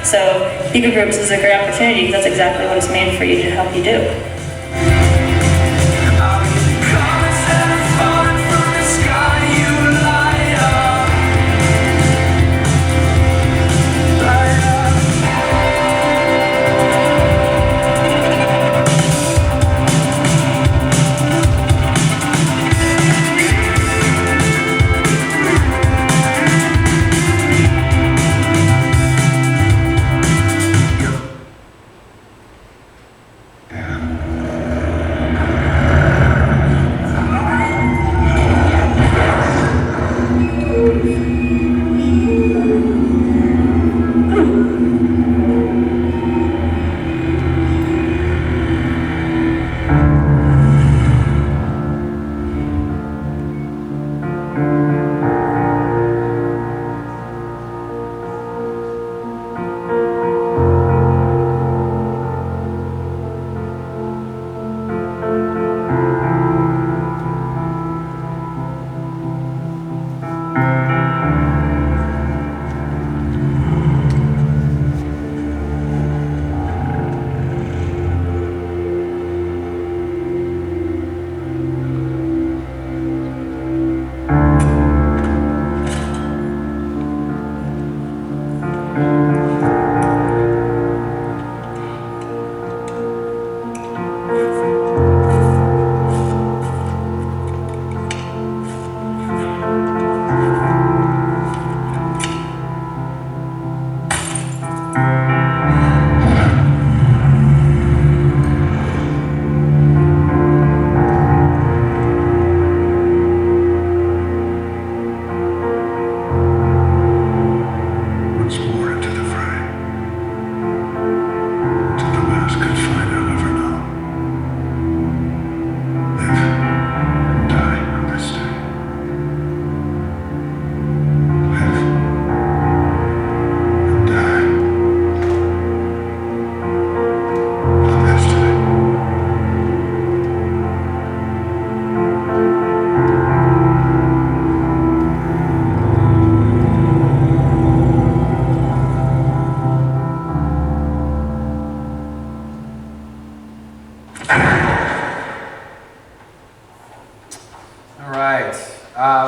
So Eco Groups is a great opportunity because that's exactly what it's made for you to help you do.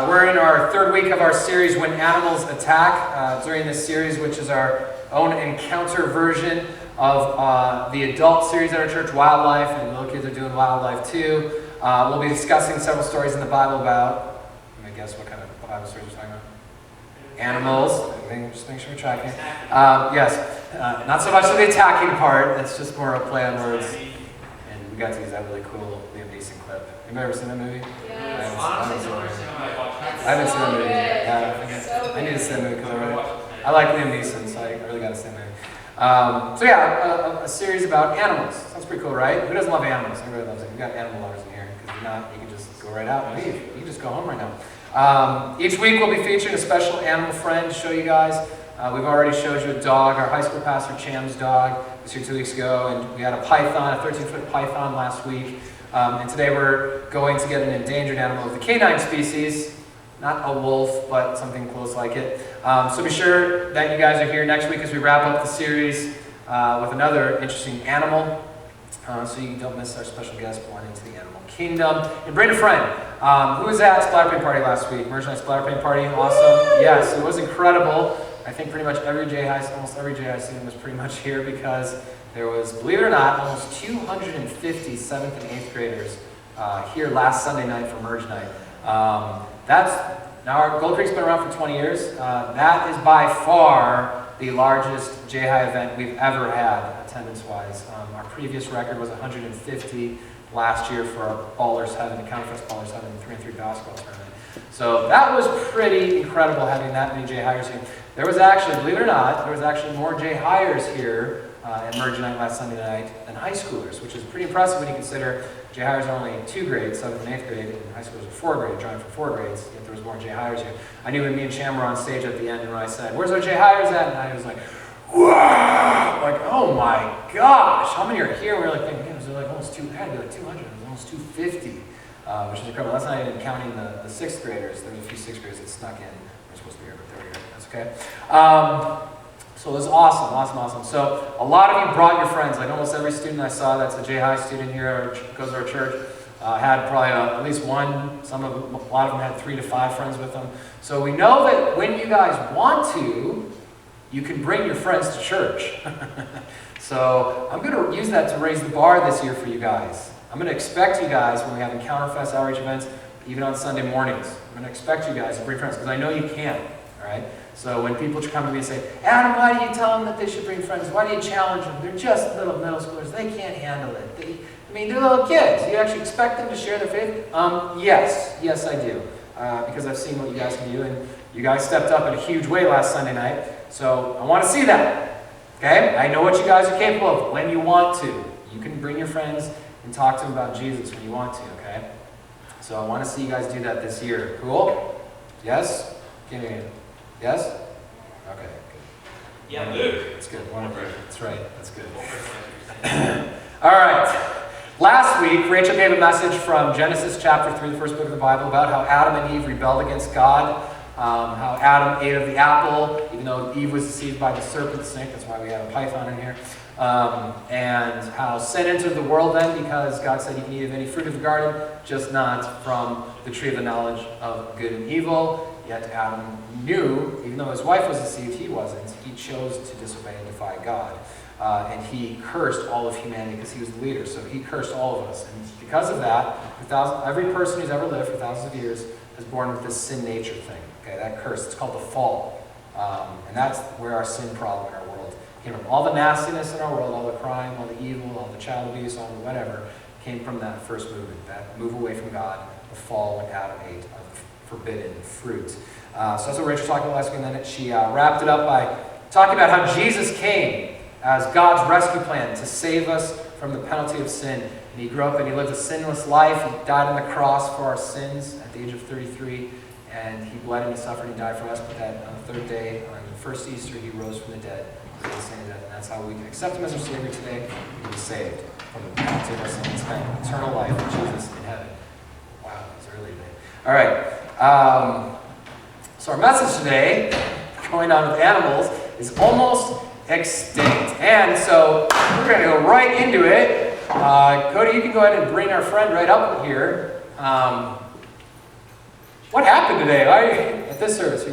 We're in our third week of our series, When Animals Attack. During this series, which is our own encounter version of the adult series at our church, Wildlife, and little kids are doing Wildlife too. We'll be discussing several stories in the Bible about, I guess what kind of Bible stories we're talking about? Animals. Just make sure we're tracking. Yes, not so much the attacking part, that's just more a play on words. And we got to use that really cool Liam Neeson clip. Anybody ever seen that movie? Yes. I haven't seen that movie yet. Yeah, I need to see that movie because I like Liam Neeson, so I really got to see that movie. So yeah, a series about animals. Sounds pretty cool, right? Who doesn't love animals? Everybody loves it. We've got animal lovers in here, because if not, you can just go right out and leave. You can just go home right now. Each week we'll be featuring a special animal friend to show you guys. We've already showed you a dog. Our high school pastor, Cham's dog, was here 2 weeks ago, and we had a python, a 13-foot python last week. And today we're going to get an endangered animal of the canine species, not a wolf, but something close like it. So be sure that you guys are here next week as we wrap up the series with another interesting animal. So you don't miss our special guest belonging to the animal kingdom. And bring a friend. Who was at Splatter Paint Party last week? Merge Night Splatter Paint Party, awesome. Yes, it was incredible. I think pretty much every J.High, almost every J.High student was pretty much here because there was, believe it or not, almost 250 7th and 8th graders here last Sunday night for Merge Night. Now our Gold Creek's been around for 20 years. That is by far the largest J.High event we've ever had, attendance-wise. Our previous record was 150 last year for our Ballers Heaven, the County Fest Ballers Heaven 3-on-3 basketball tournament. So that was pretty incredible having that many J-Highers here. There was actually, believe it or not, there was actually more J-Highers here at Merge Night last Sunday night than high schoolers, which is pretty impressive when you consider J-Highers are only 2 grades, 7th and 8th grade, and high schoolers are 4 grade, trying for 4 grades, yet there was more J-Highers here. I knew when me and Cham were on stage at the end, and when I said, "Where's our J-Highers at?" and I was like, "Wow!" Like, oh my gosh, how many are here? We were like thinking, it was like almost 200, it was almost 250, which is incredible. That's not even counting the 6th graders. There was a few 6th graders that snuck in. They're supposed to be here, but they're here. That's okay. So it was awesome, awesome, awesome. So a lot of you brought your friends. Like almost every student I saw that's a J.High student here or goes to our church had probably at least one. A lot of them had 3 to 5 friends with them. So we know that when you guys want to, you can bring your friends to church. So I'm going to use that to raise the bar this year for you guys. I'm going to expect you guys when we have Encounter Fest outreach events, even on Sunday mornings. I'm going to expect you guys to bring friends because I know you can. All right. So when people come to me and say, Adam, why do you tell them that they should bring friends? Why do you challenge them? They're just little middle schoolers. They can't handle it. They're little kids. You actually expect them to share their faith? Yes, I do. Because I've seen what you guys can do, and you guys stepped up in a huge way last Sunday night. So I want to see that. Okay? I know what you guys are capable of when you want to. You can bring your friends and talk to them about Jesus when you want to, okay? So I want to see you guys do that this year. Cool? Yes? Give me a hand. Yes? Okay, good. Yeah, Luke. That's good. Wonderful. That's right. That's good. All right. Last week, Rachel gave a message from Genesis chapter 3, the first book of the Bible, about how Adam and Eve rebelled against God, how Adam ate of the apple, even though Eve was deceived by the serpent snake. That's why we have a python in here. And how sin entered the world then because God said you can eat of any fruit of the garden, just not from the tree of the knowledge of good and evil. Yet Adam knew, even though his wife was deceived, he wasn't. He chose to disobey and defy God. And he cursed all of humanity because he was the leader. So he cursed all of us. And because of that, every person who's ever lived for thousands of years is born with this sin nature thing. Okay, that curse. It's called the fall. And that's where our sin problem in our world came from. All the nastiness in our world, all the crime, all the evil, all the child abuse, all the whatever, came from that first movement, that move away from God, the fall when Adam ate of forbidden fruit. So that's what Rachel talked about last week, and then she wrapped it up by talking about how Jesus came as God's rescue plan to save us from the penalty of sin. And he grew up and he lived a sinless life. He died on the cross for our sins at the age of 33, and he bled and he suffered and he died for us. But that on the 3rd day, on the first Easter, he rose from the dead. He was sin and death, and that's how we can accept him as our Savior today. We can be saved from the penalty of our sin and spend eternal life with Jesus in heaven. Wow, it's early today. All right. So our message today, going on with animals, is almost extinct. And so we're going to go right into it. Cody, you can go ahead and bring our friend right up here. What happened today? At this service,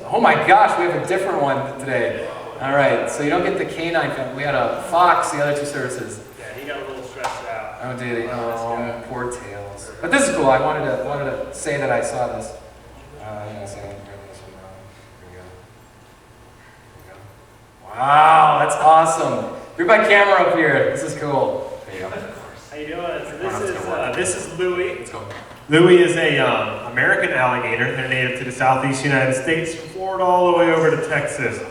oh my gosh, we have a different one today. All right, so you don't get the canine family. We had a fox the other 2 services. Yeah, he got a little stressed out. Oh, did he? Oh, poor Tails. But this is cool. I wanted to say that I saw this. Hang on a second. Here we go. Wow, that's awesome. Bring my camera up here. This is cool. There you go. How you doing? So this is Louie. Let's go. Louie is a American alligator. They're native to the southeast United States, from Florida all the way over to Texas.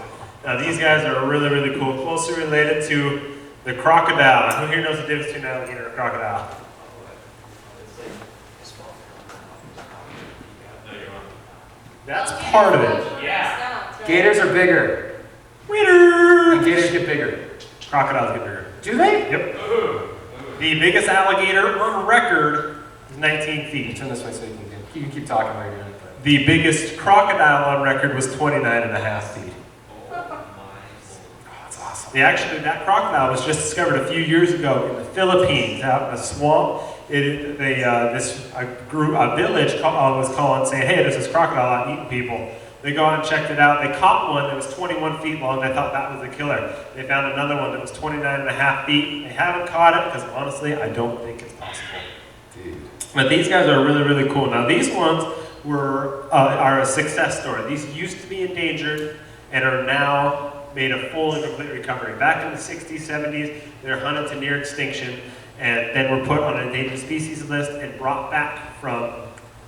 Now these guys are really, really cool. Closely related to the crocodile. Who here knows the difference between an alligator and a crocodile? That's part of it. Yeah. Gators are bigger. Winner! And gators get bigger. Crocodiles get bigger. Do they? Yep. The biggest alligator on record is 19 feet. Turn this way so you can keep talking while you're doing it. The biggest crocodile on record was 29.5 feet. Oh, that's awesome. That crocodile was just discovered a few years ago in the Philippines, out in a swamp. A village was calling saying, hey, there's this crocodile out eating people. They go out and checked it out. They caught one that was 21 feet long. They thought that was the killer. They found another one that was 29.5 feet. They haven't caught it because honestly, I don't think it's possible. Dude. But these guys are really, really cool. Now these ones are a success story. These used to be endangered and are now made a full and complete recovery. Back in the 60s, 70s, they're hunted to near extinction and then were put on an endangered species list and brought back from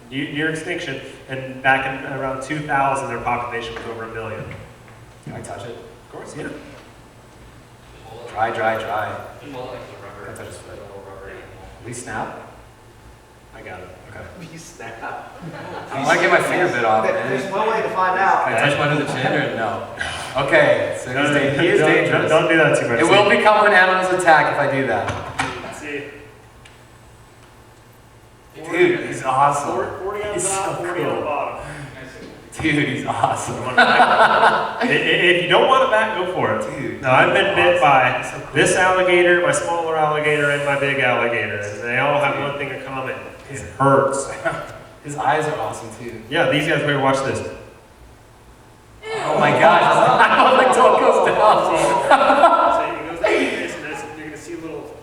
near extinction. And back in around 2000, their population was over 1 million. Can I touch it? Of course, yeah. Dry. Can't touch his foot. Will he snap? I got it. Okay. You snap. I want to get my finger bit off, There's man. one way to find out. Can I touch one to the chin or no? Okay, so he is dangerous. Don't do that too much. It will become an animal's attack if I do that. Let's see. Dude, he's awesome. 40 on the He's top, so 40 on the cool. bottom. Dude, he's awesome. If you don't want a bat, go for it. Dude. Now, I've been bit by So cool. this alligator, my smaller alligator, and my big alligator. And they all have one thing in common. It hurts. His eyes are awesome too. Yeah, these guys, here, watch this. Oh my gosh, I was like, don't go down. So it goes like this, and you're going to see a little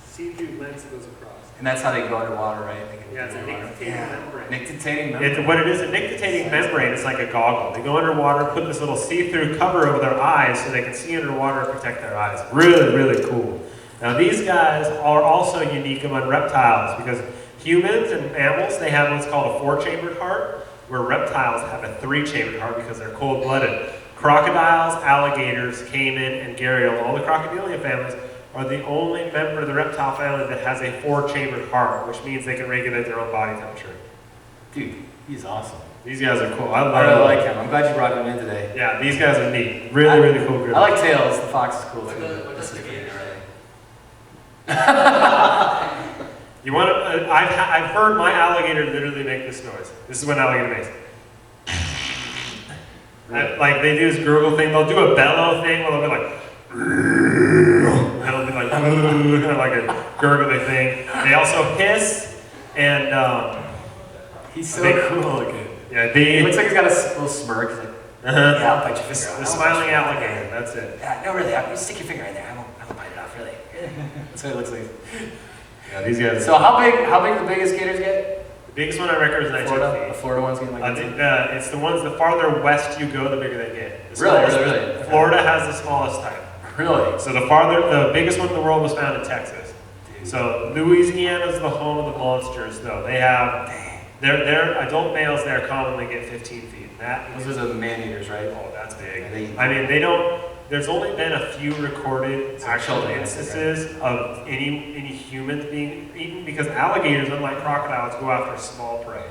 see-through lens that goes across. And that's how they go underwater, right? They can Yeah, it's a go underwater. nictitating membrane. Nictitating membrane. What it is, a nictitating membrane is like a goggle. They go underwater, put this little see-through cover over their eyes so they can see underwater and protect their eyes. Really, really cool. Now these guys are also unique among reptiles because humans and mammals, they have what's called a 4-chambered heart, where reptiles have a 3-chambered heart because they're cold-blooded. Crocodiles, alligators, caiman, and gharial, all the crocodilian families, are the only member of the reptile family that has a 4-chambered heart, which means they can regulate their own body temperature. Dude, he's awesome. These guys are cool. I really like him. I'm glad you brought him in today. Yeah, these guys are neat. Really, really cool group. I like Tails. The fox is cool too. What does the gator You want to? I've heard my alligator literally make this noise. This is what an alligator makes. Like they do this gurgle thing. They'll do a bellow thing where they'll be like, and it'll be like, kind of like a gurgly thing. They also hiss and. He's so They- cool looking. Yeah, He looks like he's got a little smirk. He's like, yeah, I'll bite your the finger off. smiling alligator. That's it. Yeah, no, really. You stick your finger in there. I won't bite it off, really. That's what it looks like. Yeah, these guys. So how big the biggest gators get? The biggest one I reckon is 19 Florida? The feet. Florida ones get like I 19? think it's the ones, the farther west you go, the bigger they get. The Really, smallest- really, really? Florida has the smallest type. Really? So the biggest one in the world was found in Texas. So Louisiana is the home of the monsters, though. They have, their adult males there commonly get 15 feet. Those are the man-eaters, right? Oh, that's big. Yeah, they- I mean, there's only been a few recorded actual children, instances of any humans being eaten because alligators, unlike crocodiles, go after small prey.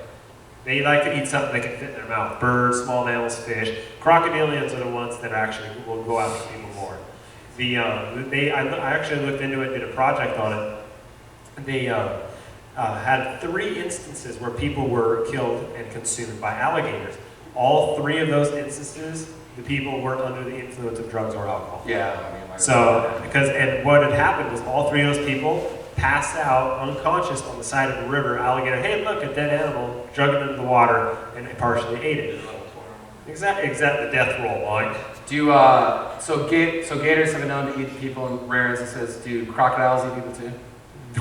They like to eat something that can fit in their mouth. Birds, small mammals, fish. Crocodilians are the ones that actually will go after people more. I actually looked into it, did a project on it. They had 3 instances where people were killed and consumed by alligators. All 3 of those instances, the people were under the influence of drugs or alcohol. Yeah, I mean, So, and what had happened was all 3 of those people passed out unconscious on the side of the river. Alligator, hey, look, a dead animal, drug it into the water, and they partially ate it. Exactly, the death roll, Mike. So gators have been known to eat people in rare instances. Do crocodiles eat people too?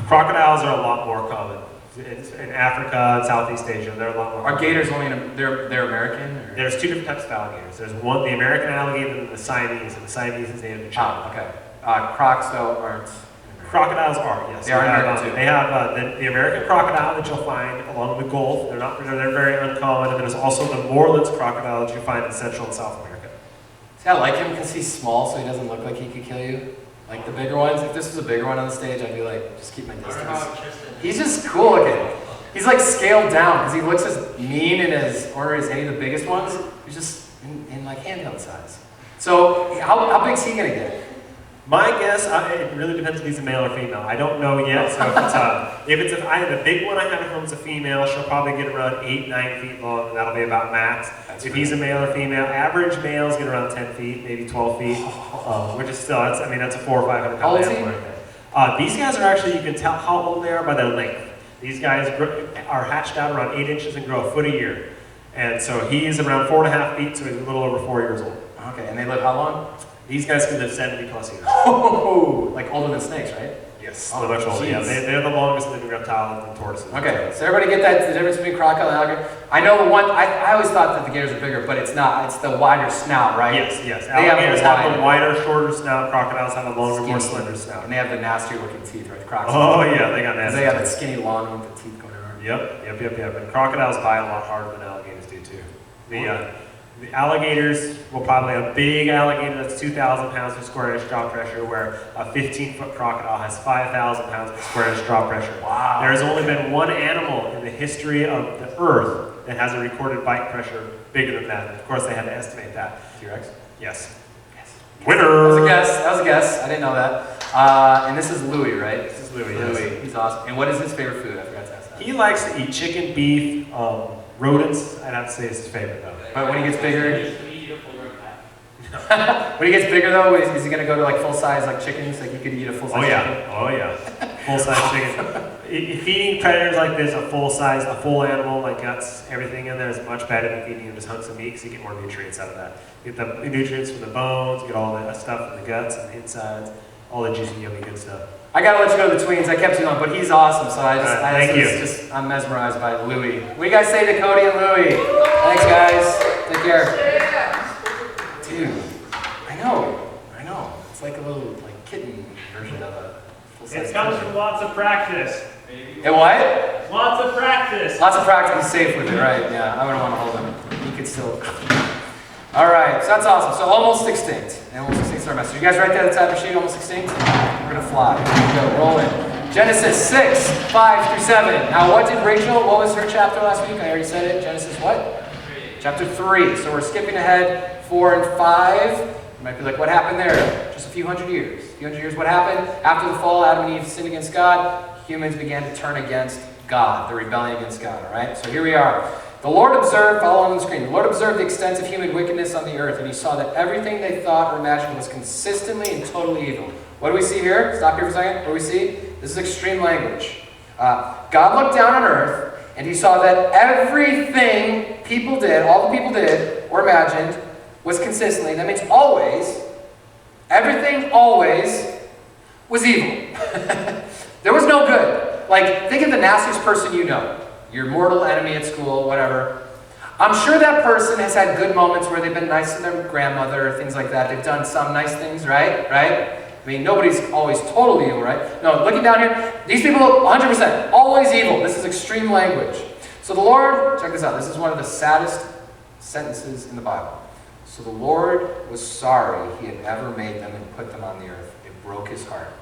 Crocodiles are a lot more common. In Africa and Southeast Asia, they're a lot more Are common. gators only they're American? Or? There's 2 different types of alligators. There's one, the American alligator, and the Siamese. And the Siamese is native to China. Okay. Crocs though aren't. Crocodiles are, yes. They are American too. They have the American crocodile that you'll find along the Gulf. They're very uncommon. And there's also the Morelands crocodile that you find in Central and South America. See, I like him because he's small, so he doesn't look like he could kill you. Like the bigger ones. If this was a bigger one on the stage, I'd be like, just keep my distance. He's just cool looking. He's like scaled down because he looks as mean and as any of the biggest ones. He's just in like handheld size. So how big's he gonna get? My guess, it really depends if he's a male or female. I don't know yet. So the big one I have at home is a female, she'll probably get around 8-9 feet long, and that'll be about max. If he's a male or female, average males get around 10 feet, maybe 12 feet, which is still that's a 400 or 500 How old pound is he? animal right there. These guys are actually, you can tell how old they are by their length. These guys are hatched out around 8 inches and grow a foot a year. And so he's around 4.5 feet, so he's a little over 4 years old. Okay, and they live how long? These guys can live 70 plus years. Oh, like older than snakes, right? Yes, Oh, they're much older. Yeah, jeez. they're the longest living reptile than tortoises. Okay, so everybody get that, the difference between crocodile and alligator? I know the one, I always thought that the gators are bigger, but it's not. It's the wider snout, right? Yes. They have Alligators a have a wider- wider, shorter snout. Crocodiles have a longer, more Skinny. slender snout. And they have the nastier looking teeth, right? The crocs. Oh yeah, they got nasty. They have that teeth. skinny long one with the teeth going around. Yep. And crocodiles bite a lot harder than alligators do too. The alligators will probably a big alligator that's 2,000 pounds per square inch jaw pressure, where a 15-foot crocodile has 5,000 pounds per square inch jaw pressure. Wow. There has only been one animal in the history of the Earth that has a recorded bite pressure bigger than that. And of course, they had to estimate that. T-Rex? Yes. That was a guess. That was a guess. I didn't know that. And this is Louis, right? This is Louis. Yes. Louis. He's awesome. And what is his favorite food? I forgot to ask that. He likes to eat chicken, beef, rodents. I'd have to say it's his favorite though. But when he gets bigger, when he gets bigger though, is he gonna go to like full size like chickens? Like he could eat a full size chicken? Oh yeah, full size chicken. Feeding predators like this, a full animal, like guts, everything in there is much better than feeding him just hunks of meat because you get more nutrients out of that. You get the nutrients from the bones, get all that stuff from the guts and the insides, all the juicy, yummy, good stuff. I gotta let you know the tweens. I kept you on, but he's awesome. So I'm mesmerized by Louie. What do you guys say to Cody and Louie? Thanks, guys. Take care. Dude, I know. It's like a little like kitten version of a full-size. It comes from lots of practice. It what? Lots of practice. Lots of practice. He's safe with it, right? Yeah, I wouldn't want to hold him. He could still. All right, so that's awesome. So almost extinct. Almost extinct is our message. You guys write that at the type of sheet, almost extinct? We're going to fly. Here we go, roll in. Genesis 6, 5 through 7. Now, what did Rachel, what was her chapter last week? I already said it. Genesis what? 3. Chapter 3. So we're skipping ahead 4 and 5. You might be like, what happened there? Just a few hundred years. A few hundred years. What happened? After the fall, Adam and Eve sinned against God. Humans began to turn against God. The rebellion against God, all right? So here we are. The Lord observed, follow on the screen, the Lord observed the extent of human wickedness on the earth, and he saw that everything they thought or imagined was consistently and totally evil. What do we see here? Stop here for a second. What do we see? This is extreme language. God looked down on earth, and he saw that everything people did, all the people did or imagined, was consistently, that means always, everything always was evil. There was no good. Like, think of the nastiest person you know. Your mortal enemy at school, whatever. I'm sure that person has had good moments where they've been nice to their grandmother or things like that. They've done some nice things, right? I mean, nobody's always totally evil, right? No, looking down here, these people, 100%, always evil. This is extreme language. So the Lord, check this out. This is one of the saddest sentences in the Bible. So the Lord was sorry he had ever made them and put them on the earth. It broke his heart.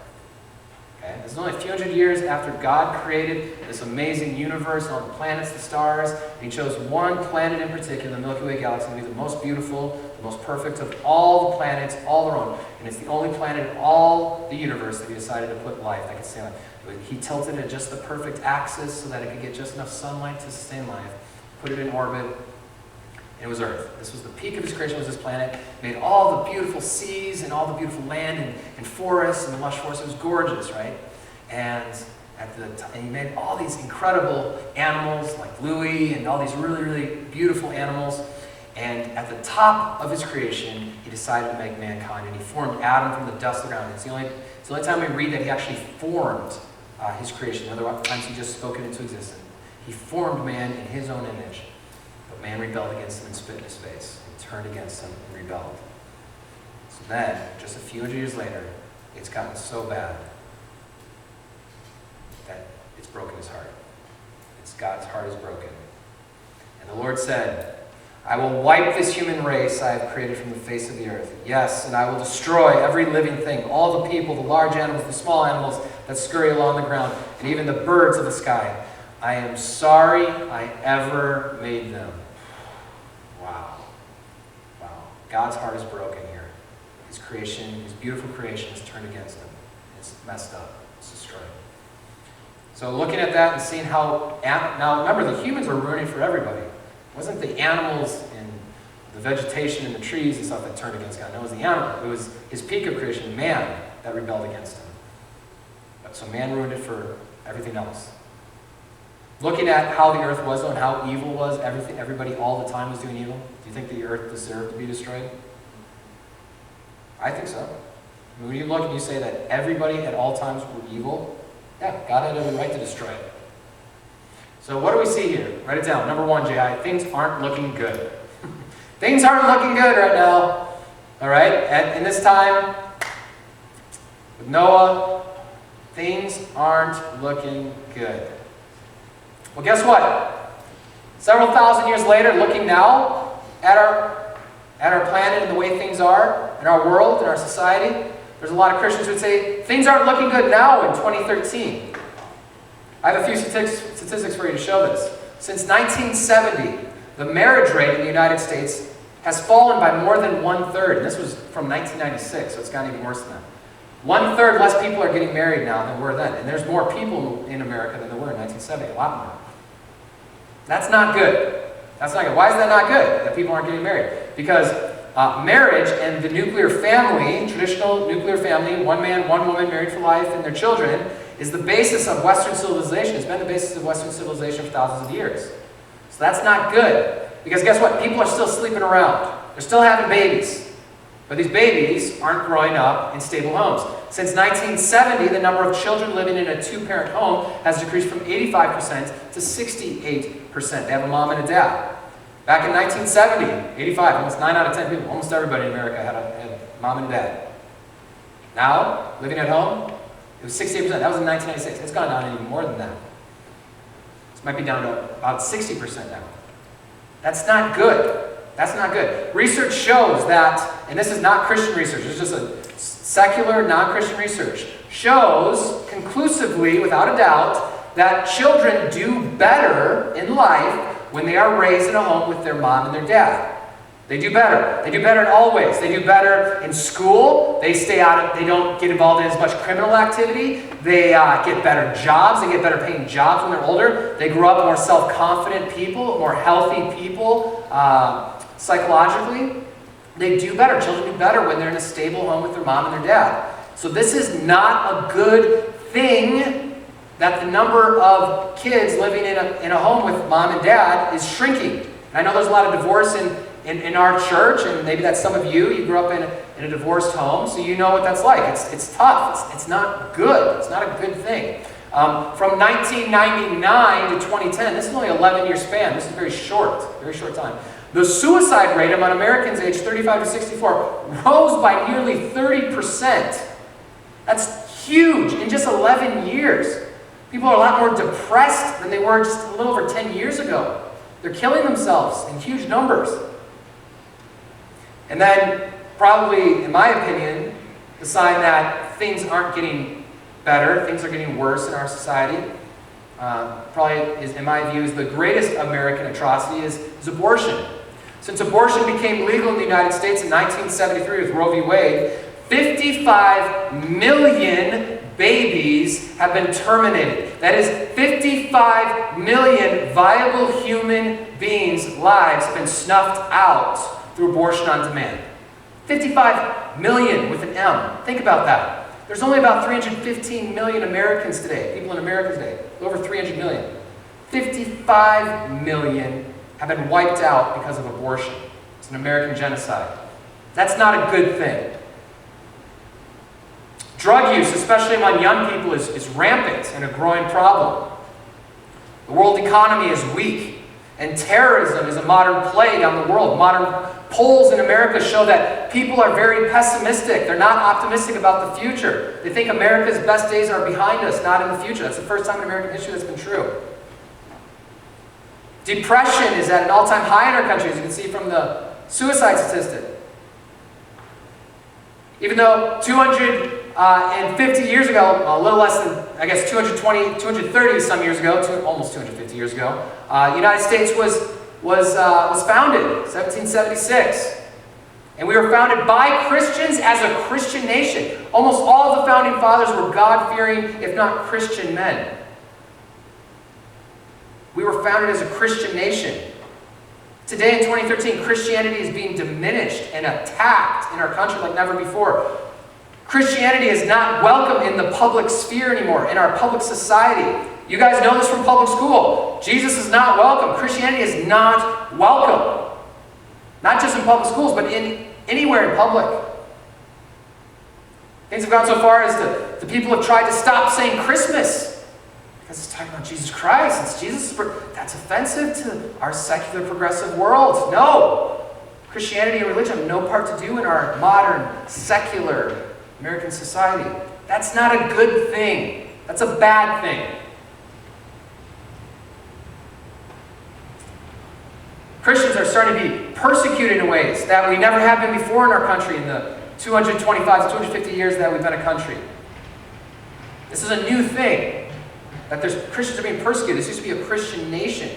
Okay? This is only a few hundred years after God created this amazing universe, all the planets, the stars. And he chose one planet in particular, the Milky Way galaxy, to be the most beautiful, the most perfect of all the planets, all their own. And it's the only planet in all the universe that he decided to put life that could sustain life. He tilted it at just the perfect axis so that it could get just enough sunlight to sustain life. Put it in orbit. And it was Earth. This was the peak of his creation, was this planet. Made all the beautiful seas and all the beautiful land and forests and the lush forests. It was gorgeous, right? And he made all these incredible animals like Louie and all these really, really beautiful animals. And at the top of his creation, he decided to make mankind. And he formed Adam from the dust of the ground. It's the only time we read that he actually formed his creation. The other times he just spoke it into existence. He formed man in his own image. But man rebelled against him and spit in his face. He turned against him and rebelled. So then, just a few hundred years later, it's gotten so bad that it's broken his heart. God's heart is broken. And the Lord said, I will wipe this human race I have created from the face of the earth. Yes, and I will destroy every living thing, all the people, the large animals, the small animals that scurry along the ground, and even the birds of the sky. I am sorry I ever made them. Wow. God's heart is broken here. His creation, his beautiful creation is turned against him. It's messed up. It's destroyed. So looking at that and seeing how, now remember, the humans were ruining for everybody. It wasn't the animals and the vegetation and the trees and stuff that turned against God. No, it was the animal. It was his peak of creation, man, that rebelled against him. So man ruined it for everything else. Looking at how the earth was and how evil was, everybody all the time was doing evil. Do you think the earth deserved to be destroyed? I think so. When you look and you say that everybody at all times were evil, yeah, God had every right to destroy it. So what do we see here? Write it down. Number one, J.High, things aren't looking good. Things aren't looking good right now. All right? And in this time, with Noah, things aren't looking good. Well, guess what? Several thousand years later, looking now at our planet and the way things are, in our world, in our society, there's a lot of Christians who would say, things aren't looking good now in 2013. I have a few statistics for you to show this. Since 1970, the marriage rate in the United States has fallen by more than 1/3. And this was from 1996, so it's gotten even worse than that. 1/3 less people are getting married now than were then. And there's more people in America than there were in 1970, a lot more. That's not good. That's not good. Why is that not good, that people aren't getting married? Because marriage and the nuclear family, traditional nuclear family, one man, one woman married for life and their children, is the basis of Western civilization. It's been the basis of Western civilization for thousands of years. So that's not good. Because guess what? People are still sleeping around. They're still having babies. But these babies aren't growing up in stable homes. Since 1970, the number of children living in a two-parent home has decreased from 85% to 68%. They have a mom and a dad. Back in 1970, 85, almost 9 out of 10 people, almost everybody in America had a mom and dad. Now, living at home, it was 68%. That was in 1996. It's gone down even more than that. This might be down to about 60% now. That's not good. That's not good. Research shows that, and this is not Christian research, it's just a secular, non-Christian research, shows conclusively, without a doubt, that children do better in life when they are raised in a home with their mom and their dad. They do better. They do better in all ways. They do better in school. They stay out of, they don't get involved in as much criminal activity. They get better jobs. They get better paying jobs when they're older. They grow up more self-confident people, more healthy people psychologically. They do better. Children do better when they're in a stable home with their mom and their dad. So this is not a good thing that the number of kids living in a home with mom and dad is shrinking. And I know there's a lot of divorce in our church, and maybe that's some of you. You grew up in a divorced home, so you know what that's like. It's tough. It's not good. It's not a good thing. From 1999 to 2010, this is only an 11-year span. This is very short time. The suicide rate among Americans aged 35 to 64 rose by nearly 30%. That's huge in just 11 years. People are a lot more depressed than they were just a little over 10 years ago. They're killing themselves in huge numbers. And then, probably, in my opinion, the sign that things aren't getting better, things are getting worse in our society, probably, is, in my view, is the greatest American atrocity is abortion. Since abortion became legal in the United States in 1973 with Roe v. Wade, 55 million babies have been terminated. That is, 55 million viable human beings' lives have been snuffed out through abortion on demand. 55 million with an M. Think about that. There's only about 315 million Americans today, people in America today, over 300 million. 55 million have been wiped out because of abortion. It's an American genocide. That's not a good thing. Drug use, especially among young people, is rampant and a growing problem. The world economy is weak, and terrorism is a modern plague on the world. Modern polls in America show that people are very pessimistic. They're not optimistic about the future. They think America's best days are behind us, not in the future. That's the first time in American history that's been true. Depression is at an all-time high in our country, as you can see from the suicide statistic. Even though 250 years ago, a little less than, I guess, 230 some years ago, almost 250 years ago, the United States was founded, 1776. And we were founded by Christians as a Christian nation. Almost all of the founding fathers were God-fearing, if not Christian men. We were founded as a Christian nation. Today in 2013, Christianity is being diminished and attacked in our country like never before. Christianity is not welcome in the public sphere anymore, in our public society. You guys know this from public school. Jesus is not welcome. Christianity is not welcome. Not just in public schools, but anywhere in public. Things have gone so far as the people have tried to stop saying Christmas. Because it's talking about Jesus Christ. It's Jesus. That's offensive to our secular progressive world. No. Christianity and religion have no part to do in our modern, secular American society. That's not a good thing. That's a bad thing. Christians are starting to be persecuted in ways that we never have been before in our country in the 225 to 250 years that we've been a country. This is a new thing. That Christians are being persecuted. This used to be a Christian nation.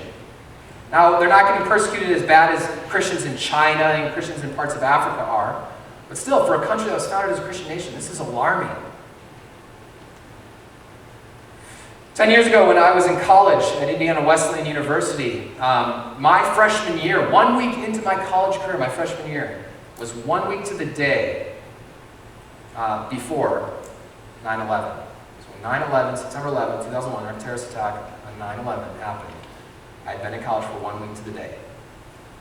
Now, they're not getting persecuted as bad as Christians in China and Christians in parts of Africa are. But still, for a country that was founded as a Christian nation, this is alarming. 10 years ago when I was in college at Indiana Wesleyan University, my freshman year, 1 week into my college career, my freshman year, was 1 week to the day before 9/11. So 9/11, September 11, 2001, our terrorist attack on 9/11 happened. I'd been in college for 1 week to the day.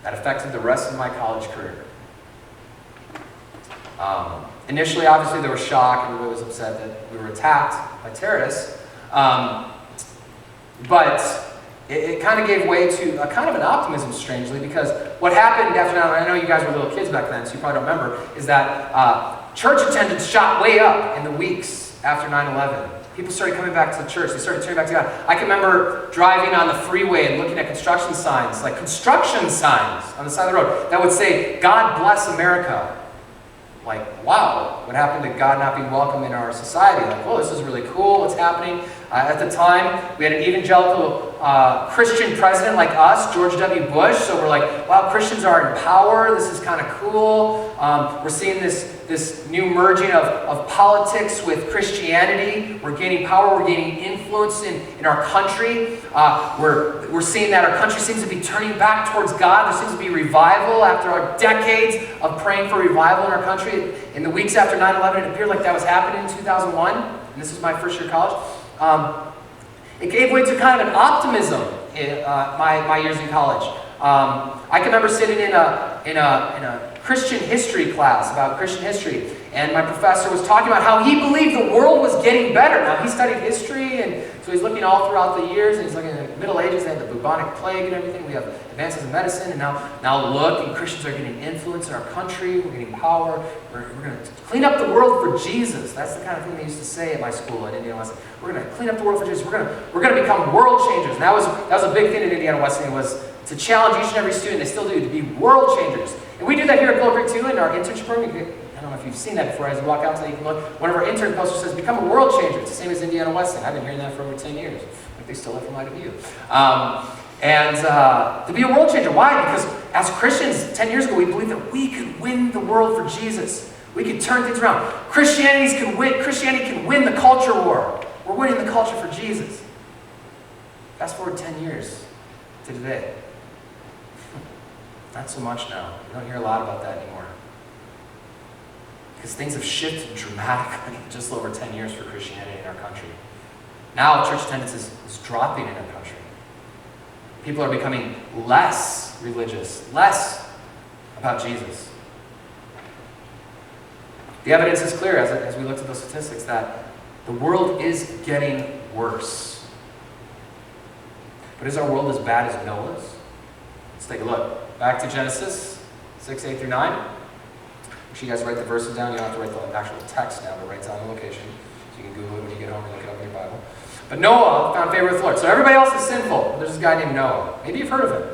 That affected the rest of my college career. Initially, obviously, there was shock, and everybody was upset that we were attacked by terrorists. But it kind of gave way to a kind of an optimism, strangely, because what happened after 9/11, I know you guys were little kids back then, so you probably don't remember, is that church attendance shot way up in the weeks after 9/11. People started coming back to the church. They started turning back to God. I can remember driving on the freeway and looking at construction signs on the side of the road that would say, "God bless America." Like, wow, what happened to God not being welcome in our society? Like, oh, this is really cool, what's happening? At the time, we had an evangelical Christian president like us, George W. Bush, so we're like, wow, Christians are in power, this is kind of cool. We're seeing this new merging of politics with Christianity. We're gaining power, we're gaining influence in our country. We're seeing that our country seems to be turning back towards God. There seems to be revival after our decades of praying for revival in our country. In the weeks after 9/11, it appeared like that was happening in 2001, and this was my first year of college. It gave way to kind of an optimism in my years in college. I can remember sitting in a Christian history class about Christian history, and my professor was talking about how he believed the world was getting better. Now, he studied history, and so he's looking all throughout the years, and he's looking at the Middle Ages, they had the bubonic plague and everything. We have advances in medicine, and now look, and Christians are getting influence in our country, we're getting power, we're going to clean up the world for Jesus. That's the kind of thing they used to say at my school at Indiana Wesleyan. We're going to clean up the world for Jesus. We're going to become world changers. And that was a big thing at Indiana Wesleyan, was to challenge each and every student, they still do, to be world changers. And we do that here at Gold Creek too in our internship program. I don't know if you've seen that before. As you walk out today, you can look. One of our intern posters says, "Become a world changer." It's the same as Indiana Wesleyan. I've been hearing that for over 10 years. Like they still have from IW. To be a world changer. Why? Because as Christians 10 years ago, we believed that we could win the world for Jesus. We could turn things around. Christianity can win the culture war. We're winning the culture for Jesus. Fast forward 10 years to today. Not so much now. We don't hear a lot about that anymore. Because things have shifted dramatically in just over 10 years for Christianity in our country. Now church attendance is dropping in our country. People are becoming less religious, less about Jesus. The evidence is clear as we looked at those statistics that the world is getting worse. But is our world as bad as Noah's? Let's take a look. Back to Genesis 6, 8 through 9. Make sure you guys write the verses down. You don't have to write the actual text now, but write down the location. So you can Google it when you get home or look it up in your Bible. But Noah found favor with the Lord. So everybody else is sinful. There's this guy named Noah. Maybe you've heard of him.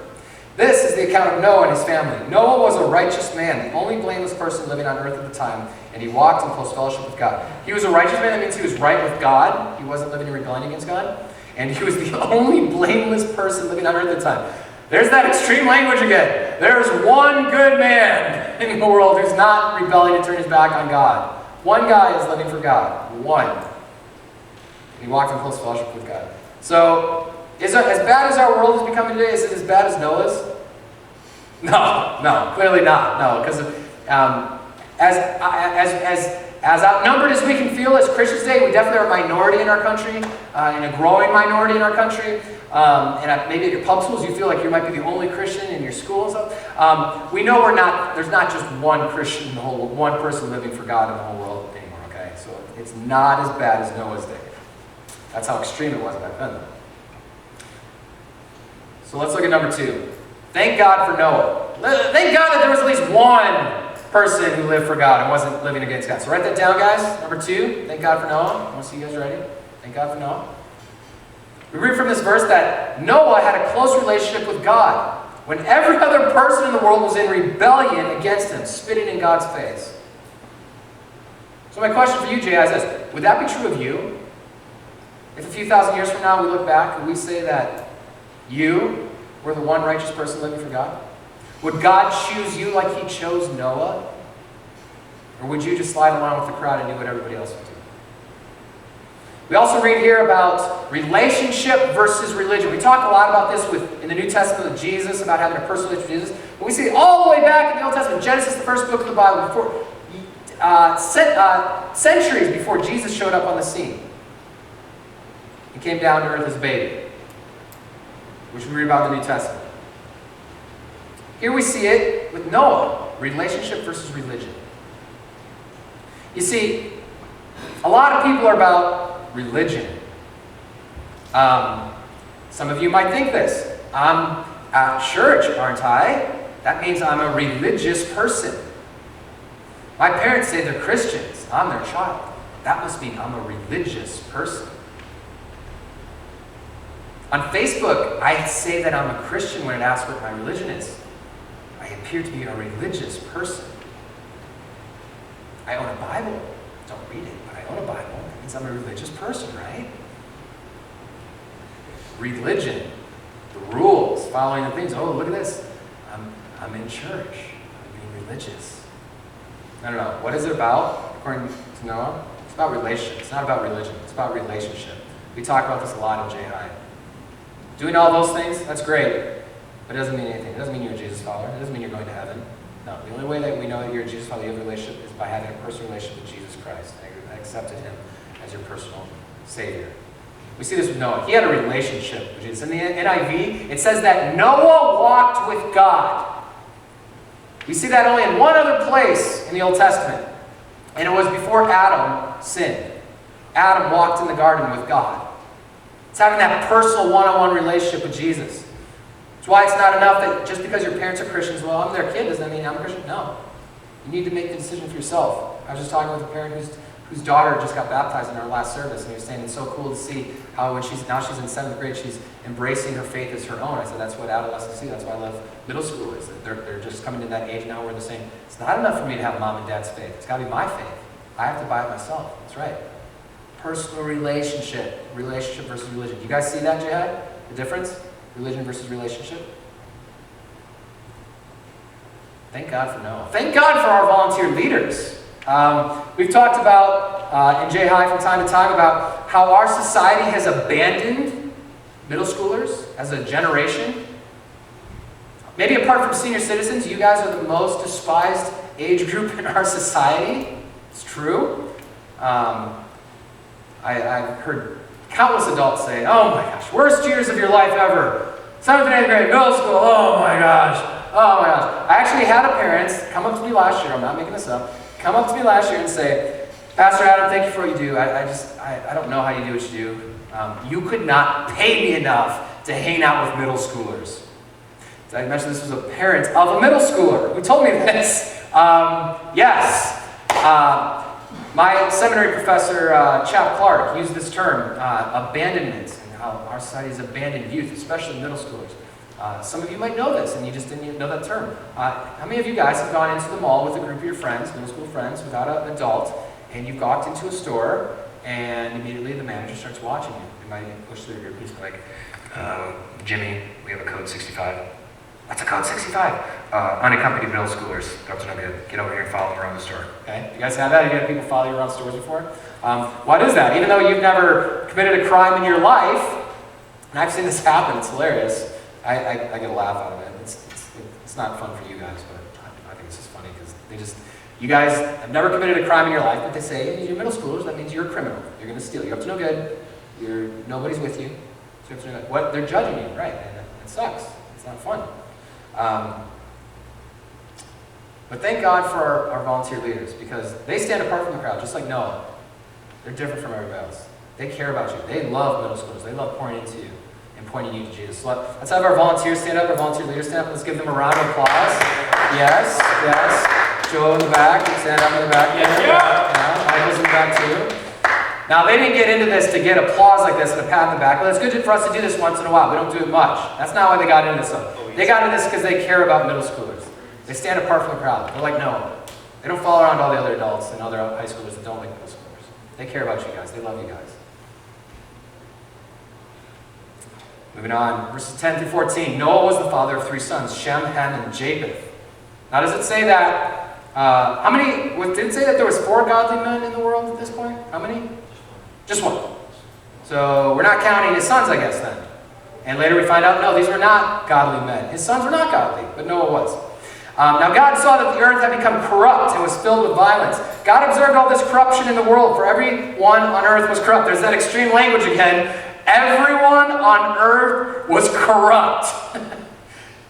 This is the account of Noah and his family. Noah was a righteous man, the only blameless person living on earth at the time, and he walked in close fellowship with God. He was a righteous man. That means he was right with God. He wasn't living in rebellion against God. And he was the only blameless person living on earth at the time. There's that extreme language again. There's one good man in the world who's not rebelling and turning his back on God. One guy is living for God. One. And he walked in close fellowship with God. So, as bad as our world is becoming today, is it as bad as Noah's? No, clearly not. No, because as outnumbered as we can feel as Christians today, we definitely are a minority in our country, and a growing minority in our country. And maybe at your public schools, you feel like you might be the only Christian in your school and stuff. We know there's not just one Christian in the whole world, one person living for God in the whole world anymore, okay? So it's not as bad as Noah's day. That's how extreme it was back then. So let's look at number 2. Thank God for Noah. Thank God that there was at least one person who lived for God and wasn't living against God. So write that down, guys. Number 2, thank God for Noah. I want to see you guys ready. Thank God for Noah. We read from this verse that Noah had a close relationship with God when every other person in the world was in rebellion against him, spitting in God's face. So my question for you, J.High, is this. Would that be true of you? If a few thousand years from now we look back and we say that you were the one righteous person living for God? Would God choose you like he chose Noah? Or would you just slide along with the crowd and do what everybody else would do? We also read here about relationship versus religion. We talk a lot about this in the New Testament with Jesus, about having a personal relationship with Jesus. But we see it all the way back in the Old Testament. Genesis, the first book of the Bible, centuries before Jesus showed up on the scene. He came down to earth as a baby, which we read about in the New Testament. Here we see it with Noah, relationship versus religion. You see, a lot of people are about religion. Some of you might think this. I'm at church, aren't I? That means I'm a religious person. My parents say they're Christians. I'm their child. That must mean I'm a religious person. On Facebook, I say that I'm a Christian when it asks what my religion is. I appear to be a religious person. I own a Bible. Don't read it, but I own a Bible. That means I'm a religious person, right? Religion, the rules, following the things. Oh, look at this. I'm in church. I'm being religious. No. What is it about, according to Noah? It's about relationship. It's not about religion. It's about relationship. We talk about this a lot in J.High. Doing all those things, that's great. But it doesn't mean anything. It doesn't mean you're a Jesus follower. It doesn't mean you're going to heaven. No, the only way that we know that you're a Jesus follower, you have a relationship, is by having a personal relationship with Jesus Christ. I accepted him as your personal Savior. We see this with Noah. He had a relationship with Jesus. In the NIV, it says that Noah walked with God. We see that only in one other place in the Old Testament. And it was before Adam sinned. Adam walked in the garden with God. It's having that personal one-on-one relationship with Jesus. That's why it's not enough that just because your parents are Christians, well, I'm their kid, doesn't that mean I'm a Christian? No. You need to make the decision for yourself. I was just talking with a parent whose daughter just got baptized in our last service, and he was saying it's so cool to see how when she's in 7th grade, she's embracing her faith as her own. I said that's what adolescents do. That's why I love middle schoolers. They're just coming to that age now where they're saying, it's not enough for me to have mom and dad's faith. It's got to be my faith. I have to buy it myself. That's right. Personal relationship versus religion. Do you guys see that, J.High? The difference? Religion versus relationship? Thank God for Noah. Thank God for our volunteer leaders. We've talked about in J.High from time to time about how our society has abandoned middle schoolers as a generation. Maybe apart from senior citizens, you guys are the most despised age group in our society. It's true. I've heard countless adults say, oh my gosh, worst years of your life ever. 7th and 8th grade, middle school, oh my gosh. I actually had a parent come up to me last year, I'm not making this up, come up to me last year and say, Pastor Adam, thank you for what you do. I don't know how you do what you do. You could not pay me enough to hang out with middle schoolers. So I mentioned this was a parent of a middle schooler who told me this. Yes. My seminary professor, Chap Clark, used this term, abandonment, and how our society has abandoned youth, especially middle schoolers. Some of you might know this, and you just didn't know that term. How many of you guys have gone into the mall with a group of your friends, middle school friends, without an adult, and you've walked into a store, and immediately the manager starts watching you? You might push through your piece like, Jimmy, we have a code 65. What's a code 65? Unaccompanied middle schoolers. That's no good. Get over here and follow them around the store. Okay? You guys have that? Have you had people follow you around stores before? What is that? Even though you've never committed a crime in your life, and I've seen this happen, it's hilarious. I get a laugh out of it. It's not fun for you guys, but I think it's just funny because you guys have never committed a crime in your life, but they say, hey, you're middle schoolers, that means you're a criminal. You're going to steal. You're up to no good. Nobody's with you. So you're up to no good. What? They're judging you, right? And it sucks. It's not fun. But thank God for our volunteer leaders because they stand apart from the crowd, just like Noah. They're different from everybody else. They care about you. They love middle schoolers. They love pouring into you and pointing you to Jesus. So let's have our volunteers stand up, our volunteer leaders stand up. Let's give them a round of applause. Yes. Joe in the back, stand up in the back. Yeah. Michael's in the back too. Now, they didn't get into this to get applause like this and a pat on the back. Well, it's good for us to do this once in a while. We don't do it much. That's not why they got into this. They got into this because they care about middle schoolers. They stand apart from the crowd. They're like Noah. They don't follow around all the other adults and other high schoolers that don't like middle schoolers. They care about you guys. They love you guys. Moving on, verses 10 through 14. Noah was the father of 3 sons, Shem, Ham, and Japheth. Now, does it say that, did it say that there was 4 godly men in the world at this point? How many? Just one. So we're not counting his sons, I guess, then. And later we find out, no, these were not godly men. His sons were not godly, but Noah was. Now God saw that the earth had become corrupt and was filled with violence. God observed all this corruption in the world, for everyone on earth was corrupt. There's that extreme language again. Everyone on earth was corrupt.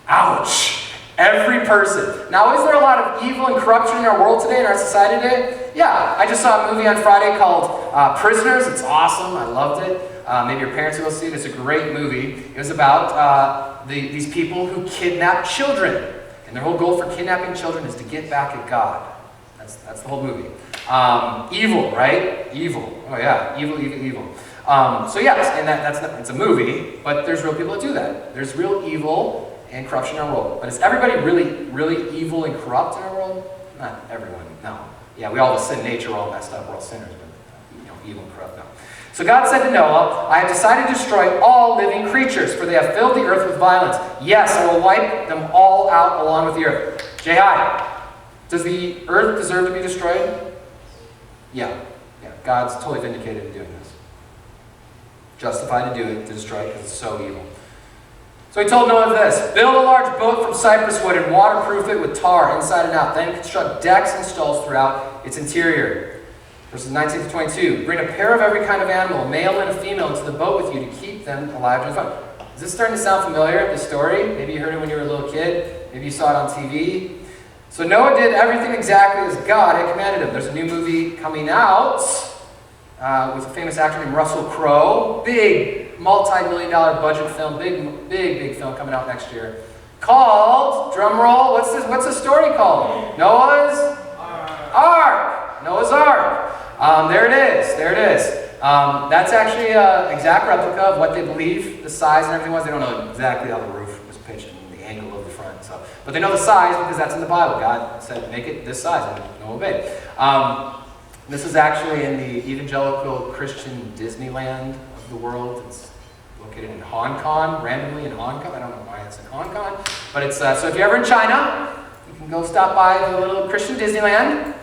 Ouch. Every person. Now, is there a lot of evil and corruption in our world today, in our society today? Yeah. I just saw a movie on Friday called Prisoners. It's awesome. I loved it. Maybe your parents will see it. It's a great movie. It was about these people who kidnap children. And their whole goal for kidnapping children is to get back at God. That's the whole movie. Evil, right? Evil. Oh yeah, evil. So yes, and it's a movie, but there's real people that do that. There's real evil and corruption in our world. But is everybody really evil and corrupt in our world? Not everyone, no. Yeah, we all have a sin nature, we're all messed up, we're all sinners, but evil and corrupt, no. So God said to Noah, I have decided to destroy all living creatures, for they have filled the earth with violence. Yes, I will wipe them all out along with the earth. J.High, does the earth deserve to be destroyed? Yeah. God's totally vindicated in doing this. Justified to do it, to destroy it, because it's so evil. So he told Noah this, build a large boat from cypress wood and waterproof it with tar inside and out. Then construct decks and stalls throughout its interior. Verses 19 to 22. Bring a pair of every kind of animal, male and a female, into the boat with you to keep them alive and fun. Is this starting to sound familiar, this story? Maybe you heard it when you were a little kid. Maybe you saw it on TV. So Noah did everything exactly as God had commanded him. There's a new movie coming out with a famous actor named Russell Crowe. Big, multi-million-dollar budget film. Big film coming out next year. Called, drum roll, what's the story called? Noah's Ark. Noah's Ark. There it is. That's actually an exact replica of what they believe the size and everything was. They don't know exactly how the roof was pitched and the angle of the front. But they know the size because that's in the Bible. God said, make it this size, and Noah obeyed. This is actually in the evangelical Christian Disneyland of the world. It's located in Hong Kong, randomly in Hong Kong. I don't know why it's in Hong Kong. But it's so if you're ever in China, you can go stop by the little Christian Disneyland.